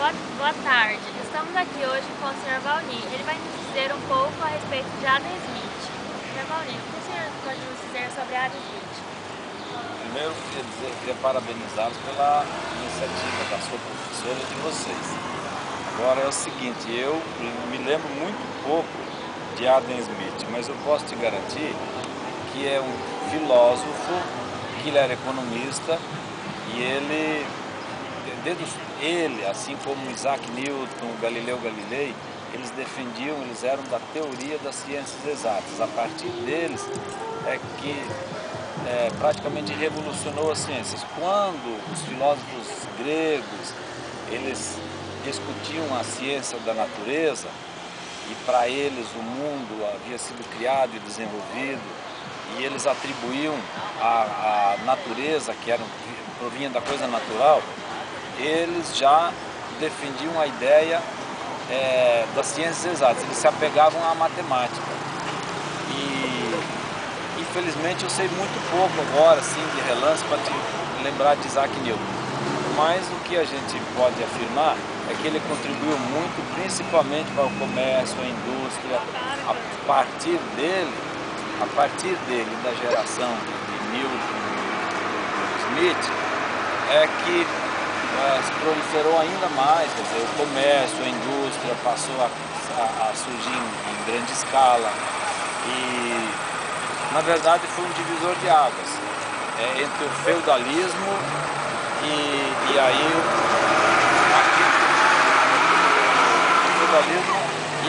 Boa tarde. Estamos aqui hoje com o Sr. Valnir. Ele vai nos dizer um pouco a respeito de Adam Smith. Sr. Valnir, o que o senhor pode nos dizer sobre Adam Smith? Primeiro, queria parabenizá-los pela iniciativa da sua professora e de vocês. Agora é o seguinte, eu me lembro muito pouco de Adam Smith, mas eu posso te garantir que é um filósofo, que ele era economista e ele, assim como Isaac Newton, Galileu Galilei, eles eram da teoria das ciências exatas. A partir deles é que praticamente revolucionou as ciências. Quando os filósofos gregos, eles discutiam a ciência da natureza, e para eles o mundo havia sido criado e desenvolvido, e eles atribuíam a natureza, que provinha da coisa natural, eles já defendiam a ideia das ciências exatas, eles se apegavam à matemática. E infelizmente eu sei muito pouco agora, assim, de relance, para te lembrar de Isaac Newton. Mas o que a gente pode afirmar é que ele contribuiu muito, principalmente para o comércio, a indústria. A partir dele, da geração de Newton e Smith, é que se proliferou ainda mais, quer dizer, o comércio, a indústria passou a surgir em grande escala e, na verdade, foi um divisor de águas entre o feudalismo e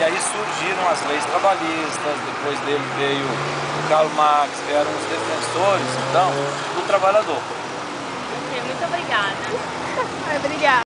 aí surgiram as leis trabalhistas. Depois dele veio o Karl Marx, que eram os defensores, então, do trabalhador. Ok, muito obrigada. Obrigada.